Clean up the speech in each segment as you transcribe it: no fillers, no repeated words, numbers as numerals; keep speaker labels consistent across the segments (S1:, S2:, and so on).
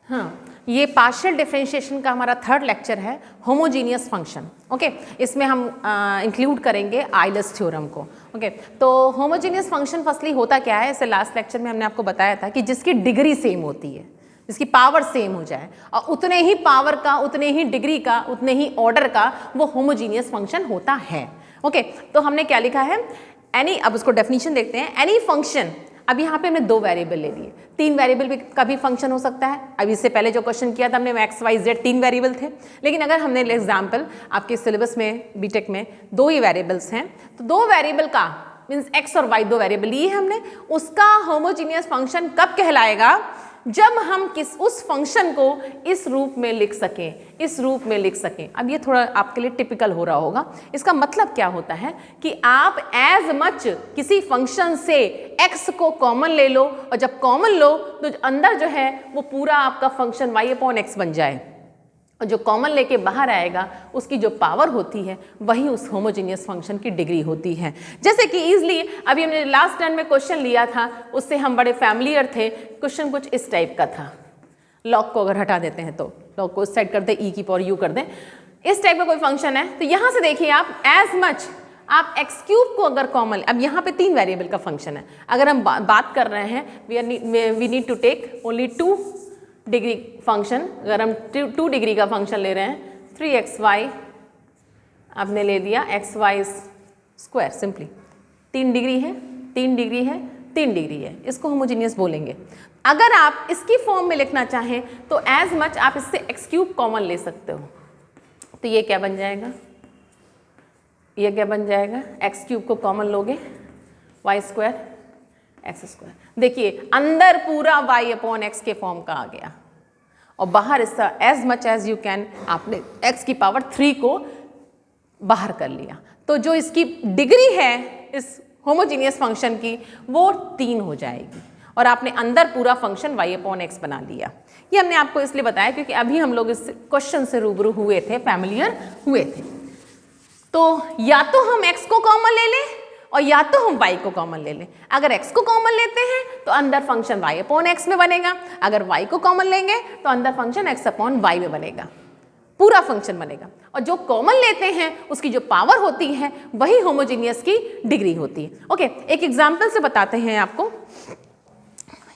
S1: हाँ, ये partial differentiation का हमारा थर्ड लेक्चर है, होमोजीनियस फंक्शन। ओके, इसमें हम इंक्लूड करेंगे आइलर्स थ्योरम को। ओके, तो होमोजीनियस फंक्शन फर्स्टली होता क्या है, इससे लास्ट लेक्चर में हमने आपको बताया था कि जिसकी डिग्री सेम होती है, जिसकी पावर सेम हो जाए और उतने ही पावर का, उतने ही डिग्री का, उतने ही ऑर्डर का वो होमोजीनियस फंक्शन होता है। ओके, तो हमने क्या लिखा है, एनी, अब उसको डेफिनेशन देखते हैं, एनी फंक्शन, अब यहाँ पे हमने 2 वेरिएबल ले लिए, 3 वेरिएबल का भी फंक्शन हो सकता है। अब इससे पहले जो क्वेश्चन किया था हमने एक्स वाई जेड 3 वेरिएबल थे, लेकिन अगर हमने एग्जाम्पल आपके सिलेबस में बीटेक में 2 ही वेरिएबल्स हैं, तो 2 वेरिएबल का मीन्स एक्स और वाई 2 वेरिएबल लिए हमने, उसका होमोजीनियस फंक्शन कब कहलाएगा, जब हम उस फंक्शन को इस रूप में लिख सकें, इस रूप में लिख सकें। अब ये थोड़ा आपके लिए टिपिकल हो रहा होगा। इसका मतलब क्या होता है कि आप एज मच किसी फंक्शन से x को कॉमन ले लो, और जब कॉमन लो तो अंदर जो है वो पूरा आपका फंक्शन y/x बन जाए, और जो कॉमन लेके बाहर आएगा उसकी जो पावर होती है वही उस होमोजीनियस फंक्शन की डिग्री होती है। जैसे कि ईजिली अभी हमने लास्ट टर्न में क्वेश्चन लिया था, उससे हम बड़े फैमिलियर थे। क्वेश्चन कुछ इस टाइप का था, लॉग को अगर हटा देते हैं तो लॉग को इस साइड कर दें, e⁻u कर दें, इस टाइप का कोई फंक्शन है, तो यहाँ से देखिए आप एज मच आप x³ को अगर कॉमन, अब यहाँ पे 3 वेरिएबल का फंक्शन है, अगर हम बात कर रहे हैं we need to take only 2 degree function, अगर हम 2 डिग्री का फंक्शन ले रहे हैं, 3xy आपने ले दिया xy², सिंपली 3 डिग्री है, 3 डिग्री है, 3 डिग्री है, इसको होमोजीनियस बोलेंगे। अगर आप इसकी फॉर्म में लिखना चाहें तो एज मच आप इससे x³ कॉमन ले सकते हो, तो ये क्या बन जाएगा, ये क्या बन जाएगा, x³ को कॉमन लोगे y² x², देखिए अंदर पूरा y/x के फॉर्म का आ गया, और बाहर इसका as much as you can आपने x³ को बाहर कर लिया, तो जो इसकी डिग्री है इस होमोजीनियस फंक्शन की वो 3 हो जाएगी, और आपने अंदर पूरा फंक्शन y/x बना लिया। ये हमने आपको इसलिए बताया क्योंकि अभी हम लोग इस क्वेश्चन से रूबरू हुए थे, फैमिलियर हुए थे। तो या तो हम x को कॉमन ले लें और या तो हम y को कॉमन ले लें। अगर x को कॉमन लेते हैं तो अंदर फंक्शन y/x में बनेगा, अगर y को कॉमन लेंगे तो अंदर फंक्शन x/y में बनेगा, पूरा फंक्शन बनेगा, और जो कॉमन लेते हैं उसकी जो पावर होती है वही होमोजीनियस की डिग्री होती है। ओके, एक एग्जांपल से बताते हैं आपको।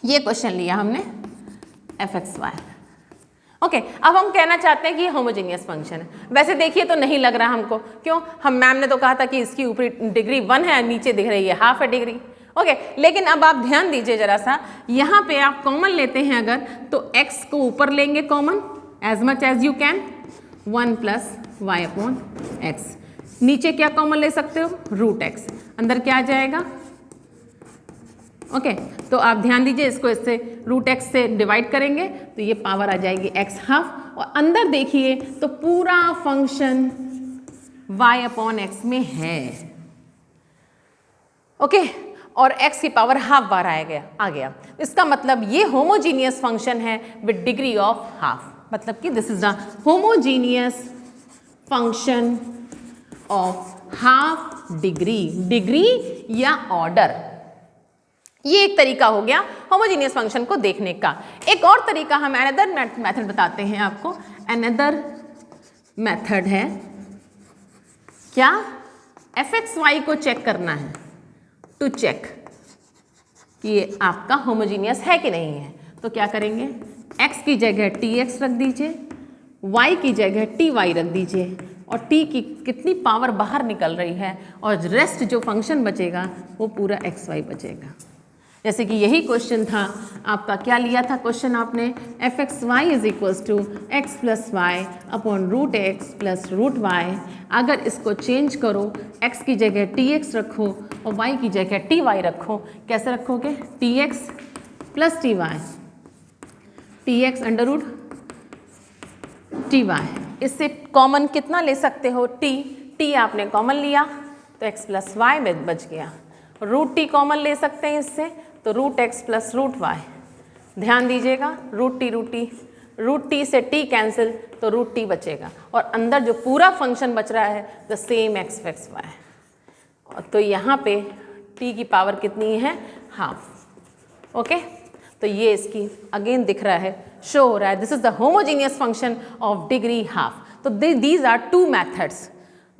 S1: ये क्वेश्चन लिया हमने fxy। ओके, अब हम कहना चाहते हैं कि ये होमोजीनियस फंक्शन है। वैसे देखिए तो नहीं लग रहा हमको, क्यों, हम मैम ने तो कहा था कि इसकी ऊपरी डिग्री 1 है, नीचे दिख रही है हाफ है डिग्री। ओके, लेकिन अब आप ध्यान दीजिए जरा सा, यहाँ पे आप कॉमन लेते हैं अगर, तो x को ऊपर लेंगे common as much as you can, 1 + y/x, नीचे क्या कॉमन ले सकते हो, √x, अंदर क्या आ जाएगा। ओके, तो आप ध्यान दीजिए, इसको इससे √x से डिवाइड करेंगे तो ये पावर आ जाएगी x½ और अंदर देखिए तो पूरा फंक्शन y/x में है। ओके, और x की पावर ½ बार आ गया। इसका मतलब ये होमोजीनियस फंक्शन है विद डिग्री ऑफ ½ मतलब कि this is the homogeneous function of ½ degree या ऑर्डर। ये एक तरीका हो गया होमोजीनियस फंक्शन को देखने का। एक और तरीका हम अनदर मेथड बताते हैं आपको। अनदर मेथड है क्या, fxy को चेक करना है, टू चेक कि ये आपका होमोजीनियस है कि नहीं है। तो क्या करेंगे, x की जगह tx रख दीजिए, y की जगह ty रख दीजिए, और t की कितनी पावर बाहर निकल रही है, और रेस्ट जो फंक्शन बचेगा वो पूरा xy बचेगा। जैसे कि यही क्वेश्चन था आपका, क्या लिया था क्वेश्चन आपने, fxy = x + y √x + √y। अगर इसको चेंज करो, x की जगह tx रखो और y की जगह ty रखो, कैसे रखोगे, tx + ty, tx √ty, इससे कॉमन कितना ले सकते हो, t आपने कॉमन लिया तो x + y में बच गया, √t कॉमन ले सकते हैं इससे तो √x + √y। ध्यान दीजिएगा, √t से t कैंसिल तो √t बचेगा, और अंदर जो पूरा फंक्शन बच रहा है द सेम x/y। तो यहाँ पे t की पावर कितनी है, ½ ओके, तो ये इसकी अगेन दिख रहा है, शो हो रहा है, this is the homogeneous function of degree half. तो दीज आर टू मैथड्स,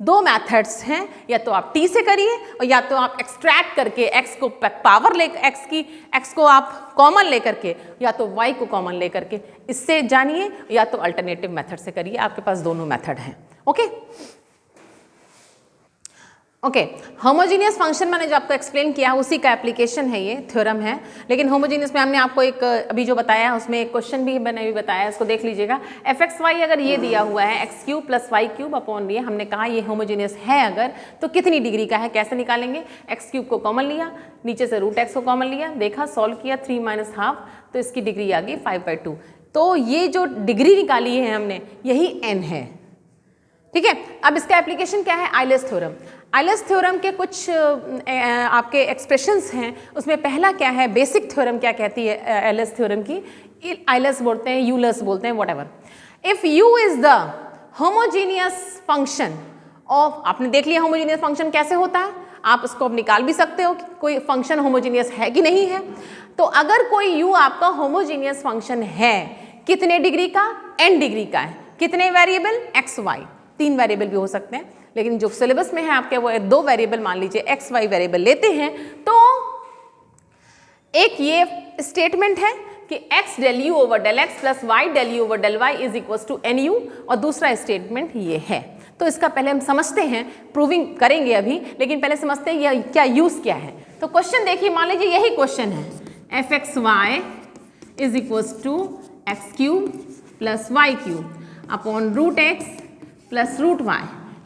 S1: दो मैथड्स हैं, या तो आप t से करिए और या तो आप एक्सट्रैक्ट करके x को पावर ले x को आप कॉमन लेकर के या तो y को कॉमन लेकर के इससे जानिए, या तो अल्टरनेटिव मेथड से करिए, आपके पास दोनों मेथड हैं। ओके ओके, होमोजीनियस फंक्शन मैंने जो आपको एक्सप्लेन किया उसी का एप्लीकेशन है, ये थ्योरम है। लेकिन होमोजीनियस में हमने आपको एक अभी जो बताया उसमें एक क्वेश्चन भी मैंने भी बताया, इसको देख लीजिएगा। fxy अगर ये दिया हुआ है x³ + y³ अपॉन ये, हमने कहा ये होमोजीनियस है अगर, तो कितनी डिग्री का है, कैसे निकालेंगे? x³ को कॉमन लिया, नीचे से √x को कॉमन लिया, देखा सॉल्व किया, 3 - ½ तो इसकी डिग्री आ गई 5/2। तो ये जो डिग्री निकाली है हमने यही n है, ठीक है। अब इसका एप्लीकेशन क्या है? Euler's theorem. आइलर्स थ्योरम के कुछ आपके एक्सप्रेशंस हैं, उसमें पहला क्या है, बेसिक थ्योरम क्या कहती है आइलर्स थ्योरम की? आइलर्स बोलते हैं, यूलर्स बोलते हैं, whatever. If u is the homogeneous function of, आपने देख लिया होमोजीनियस फंक्शन कैसे होता है, आप उसको अब निकाल भी सकते हो कि कोई फंक्शन होमोजीनियस है कि नहीं है। तो अगर कोई u आपका होमोजीनियस फंक्शन है, कितने डिग्री का? n डिग्री का है। कितने वेरिएबल? x y, 3 वेरिएबल भी हो सकते हैं, लेकिन जो सिलेबस में है आपके वो 2 वेरिएबल, मान लीजिए x y वेरिएबल लेते हैं। तो एक ये स्टेटमेंट है कि x del u over del x plus y del u over del y is equals to nu, और दूसरा स्टेटमेंट ये है। तो इसका पहले हम समझते हैं, प्रूविंग करेंगे अभी, लेकिन पहले समझते हैं ये क्या यूज क्या है। तो क्वेश्चन देखिए, मान लीजिए यही क्वेश्चन है, fxy is equals to x³ plus y³ upon √x plus √y,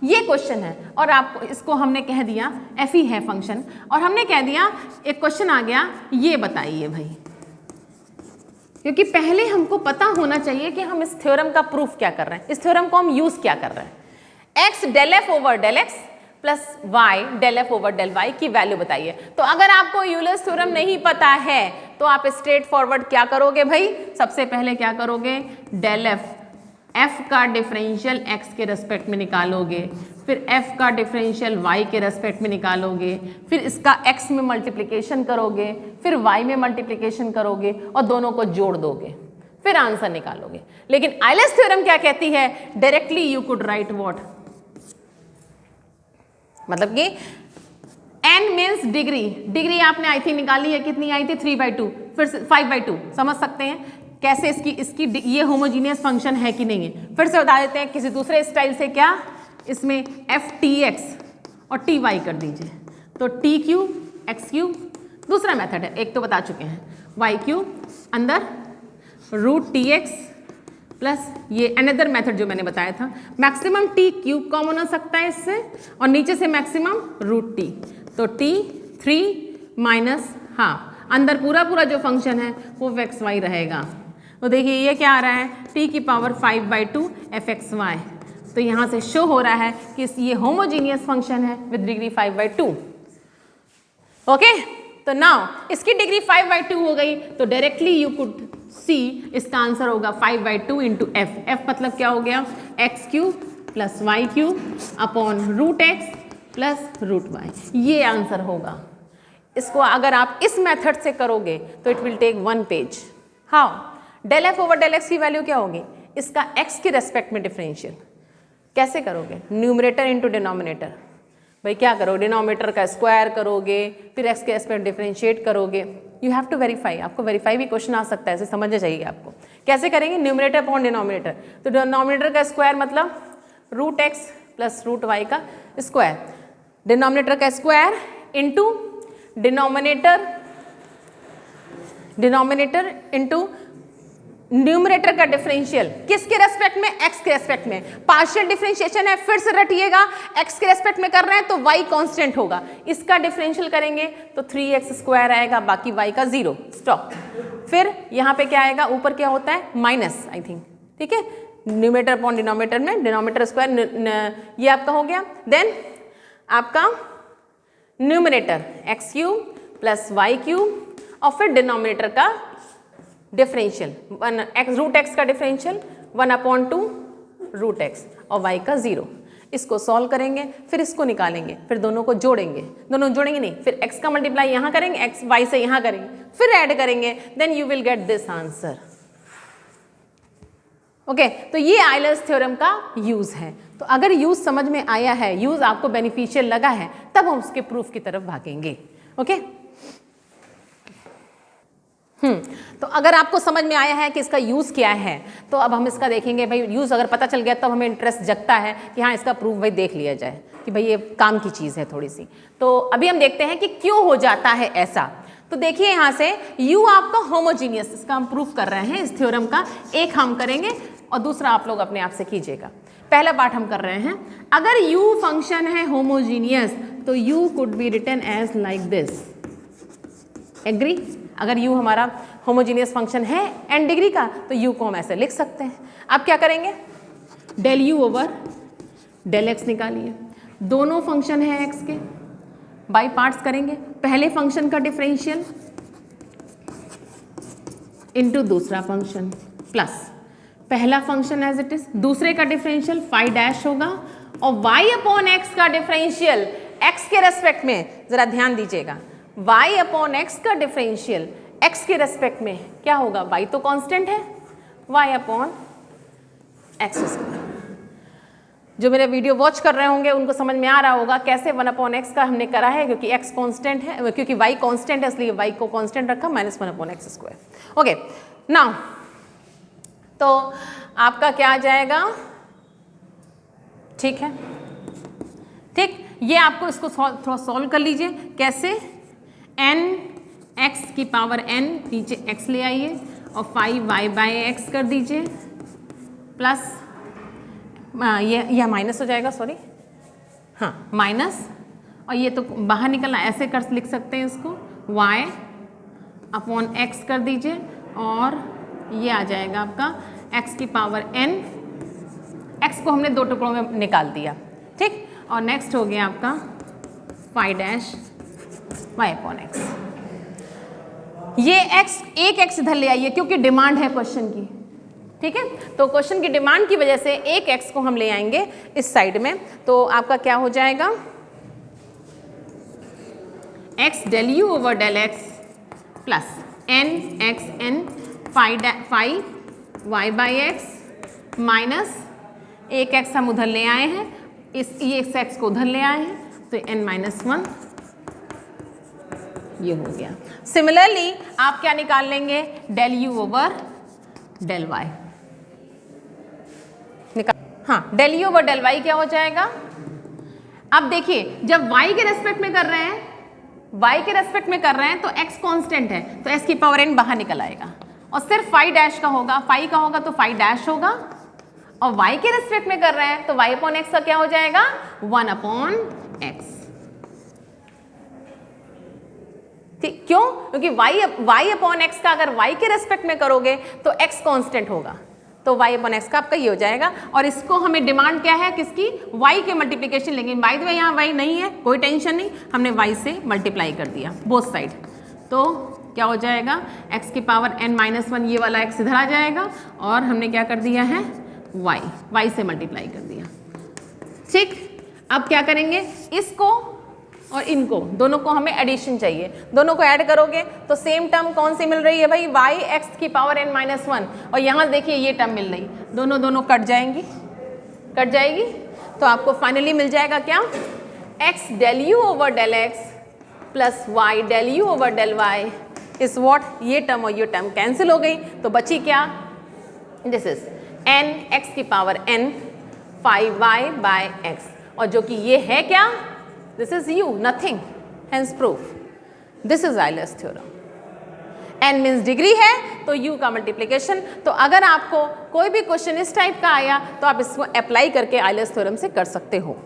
S1: ये क्वेश्चन है। और आपको इसको हमने कह दिया f ही है फंक्शन, और हमने कह दिया एक क्वेश्चन आ गया, ये बताइए भाई, क्योंकि पहले हमको पता होना चाहिए कि हम इस थ्योरम का प्रूफ क्या कर रहे हैं, इस थ्योरम को हम यूज क्या कर रहे हैं। x del f over del x plus y del f over del y की वैल्यू बताइए। तो अगर आपको यूलर्स थ्योरम नहीं पता है तो आप स्ट्रेट फॉरवर्ड क्या करोगे भाई, सबसे पहले क्या करोगे, del f का डिफरेंशियल x के रेस्पेक्ट में निकालोगे, फिर f का डिफरेंशियल y के रेस्पेक्ट में निकालोगे, फिर इसका x में मल्टीप्लिकेशन करोगे, फिर y में मल्टीप्लिकेशन करोगे और दोनों को जोड़ दोगे, फिर आंसर निकालोगे। लेकिन आइलर्स थ्योरम क्या कहती है? Directly you could write what, मतलब कि n मीन्स डिग्री, डिग्री आपने आई थिंक निकाली है, कितनी आई थी? 3/2, फिर 5/2, समझ सकते हैं कैसे इसकी ये होमोजीनियस फंक्शन है कि नहीं है। फिर से बता देते हैं किसी दूसरे स्टाइल से, क्या इसमें ftx और ty कर दीजिए, तो t³ x³ दूसरा मेथड है, एक तो बता चुके हैं, y³ अंदर √tx प्लस ये अनदर मेथड जो मैंने बताया था, मैक्सिमम t³ कॉमन हो सकता है इससे, और नीचे से मैक्सिमम √t, तो t3 - ½ अंदर पूरा जो फंक्शन है वो xy रहेगा। तो देखिए ये क्या आ रहा है, t⁵ 5/2 f(x, y), तो यहाँ से शो हो रहा है कि ये होमोजीनियस फंक्शन है विद डिग्री 5/2। ओके, तो नाउ इसकी डिग्री 5/2 हो गई, तो डायरेक्टली यू कुड सी इसका आंसर होगा 5/2 इंटू f। f मतलब क्या हो गया, x³ plus y³ upon √x plus √y, ये आंसर होगा। इसको अगर आप इस मेथड से करोगे तो it will take 1 page. How? del f over del x की वैल्यू क्या होगी, इसका x के रेस्पेक्ट में डिफरेंशियल कैसे करोगे, न्यूमरेटर इंटू डिनोमिनेटर। भाई क्या करोगे, डिनोमिनेटर का स्क्वायर करोगे, फिर x के रेस्पेक्ट डिफरेंशिएट करोगे। यू हैव टू वेरीफाई, आपको वेरीफाई भी क्वेश्चन आ सकता है, ऐसे समझना चाहिए आपको। कैसे करेंगे, न्यूमरेटर अपॉन डिनोमिनेटर, तो डिनोमिनेटर का स्क्वायर मतलब √x प्लस √y का स्क्वायर, डिनोमिनेटर का square into denominator into numerator का डिफरेंशियल, किसके रेस्पेक्ट में, x के रेस्पेक्ट में। पार्शियल डिफरेंशिएशन है, फिर से रटिएगा, x के रेस्पेक्ट में कर रहे हैं तो y कांस्टेंट होगा, इसका डिफरेंशियल करेंगे तो 3x² आएगा, बाकी y का 0, स्टॉप। फिर यहाँ पे क्या आएगा, ऊपर क्या होता है, माइनस आई थिंक, ठीक है, न्यूमरेटर अपॉन डिनोमिनेटर में डिनोमिनेटर स्क्वायर, ये आपका हो गया। देन आपका न्यूमरेटर x³ प्लस y³ और फिर डिनोमिनेटर का डिफरेंशियल √x का डिफरेंशियल 1/2 √x और y का 0। इसको सॉल्व करेंगे, फिर इसको निकालेंगे, फिर दोनों को जोड़ेंगे, दोनों जोड़ेंगे नहीं, फिर x का मल्टीप्लाई यहाँ करेंगे, x y से यहाँ करेंगे, फिर ऐड करेंगे, then you will get this answer. Okay, तो ये आइलर्स थ्योरम का यूज है। तो अगर यूज समझ में आया है, यूज आपको बेनिफिशियल लगा है, तब हम उसके प्रूफ की तरफ भागेंगे। ओके, तो अगर आपको समझ में आया है कि इसका यूज क्या है, तो अब हम इसका देखेंगे। भाई यूज अगर पता चल गया तब हमें इंटरेस्ट जगता है कि हाँ इसका प्रूफ भाई देख लिया जाए कि भाई ये काम की चीज है थोड़ी सी। तो अभी हम देखते हैं कि क्यों हो जाता है ऐसा। तो देखिए यहाँ से u आपका होमोजीनियस, इसका हम प्रूफ कर रहे हैं इस थ्योरम का। एक हम करेंगे और दूसरा आप लोग अपने आप से कीजिएगा। पहला पार्ट हम कर रहे हैं, अगर u फंक्शन है होमोजीनियस तो u could be written as like this. Agree? अगर u हमारा होमोजीनियस फंक्शन है n डिग्री का तो u को हम ऐसे लिख सकते हैं। अब क्या करेंगे, del u over del x निकालिए। दोनों फंक्शन है x के, बाई पार्ट्स करेंगे। पहले फंक्शन का डिफरेंशियल इनटू दूसरा फंक्शन प्लस पहला फंक्शन एज इट इज, दूसरे का डिफरेंशियल फाई डैश होगा और y अपॉन x का डिफरेंशियल x के रेस्पेक्ट में, जरा ध्यान दीजिएगा, y अपॉन x का डिफरेंशियल x के रेस्पेक्ट में क्या होगा, y तो कांस्टेंट है, y अपॉन एक्स स्क्वायर। जो मेरे वीडियो वॉच कर रहे होंगे उनको समझ में आ रहा होगा कैसे 1 अपॉन एक्स का हमने करा है, क्योंकि x कांस्टेंट है, क्योंकि y कांस्टेंट है इसलिए y को कांस्टेंट रखा, minus 1 upon x square. Okay, now तो आपका क्या आ जाएगा, ठीक है, ठीक, ये आपको इसको थोड़ा सॉल्व कर लीजिए। कैसे, n x की पावर n, नीचे x ले आइए और 5y बाय x कर दीजिए प्लस यह माइनस हो जाएगा, सॉरी, हाँ माइनस, और ये तो बाहर निकलना, ऐसे कर लिख सकते हैं इसको, y अपॉन x कर दीजिए और ये आ जाएगा आपका x की पावर n। x को हमने दो टुकड़ों में निकाल दिया, ठीक, और नेक्स्ट हो गया आपका phi dash y upon x। ये x, एक x इधर ले आइए क्योंकि डिमांड है क्वेश्चन की, ठीक है, तो क्वेश्चन की डिमांड की वजह से एक x को हम ले आएंगे इस साइड में। तो आपका क्या हो जाएगा, x del u over del x plus n x n phi y by x minus एक x हम उधर ले आए हैं, ये x को उधर ले आए हैं तो n माइनस 1 ये हो गया। सिमिलरली आप क्या निकाल लेंगे, del u over del y निकाल, हाँ del u over del y क्या हो जाएगा। अब देखिए जब y के रेस्पेक्ट में कर रहे हैं, y के रेस्पेक्ट में कर रहे हैं तो x कांस्टेंट है तो s की पावर n बाहर निकल आएगा और सिर्फ फाई डैश का होगा, फाई का होगा तो फाई डैश होगा, और y के रेस्पेक्ट में कर रहे हैं तो y अपॉन x का क्या हो जाएगा, 1 अपॉन x। ठीक, क्यों, क्योंकि y अपॉन x का अगर y के रेस्पेक्ट में करोगे तो x कांस्टेंट होगा, तो y अपॉन x का आपका ये हो जाएगा। और इसको हमें डिमांड क्या है, किसकी, y के मल्टीप्लिकेशन लेंगे। बाय द वे यहाँ y नहीं है, कोई टेंशन नहीं, हमने y से मल्टीप्लाई कर दिया बोथ साइड, तो क्या हो जाएगा, x की पावर n माइनस 1, ये वाला x इधर आ जाएगा और हमने क्या कर दिया है, y से मल्टीप्लाई कर दिया। ठीक, अब क्या करेंगे, इसको और इनको दोनों को हमें एडिशन चाहिए, दोनों को ऐड करोगे तो सेम टर्म कौन सी मिल रही है भाई, y x की पावर n माइनस 1, और यहाँ देखिए ये टर्म मिल रही, दोनों कट जाएगी, तो आपको फाइनली मिल जाएगा क्या, x del u over del x plus y del u over del y is what, ये टर्म और ये टर्म कैंसिल हो गई, तो बची क्या, दिस इज n x की power n 5y by x, और जो कि ये है क्या, this is u, nothing, hence proof, this is Euler's theorem. n means degree है तो u का मल्टीप्लिकेशन। तो अगर आपको कोई भी क्वेश्चन इस टाइप का आया तो आप इसको अप्लाई करके आइलर्स थ्योरम से कर सकते हो।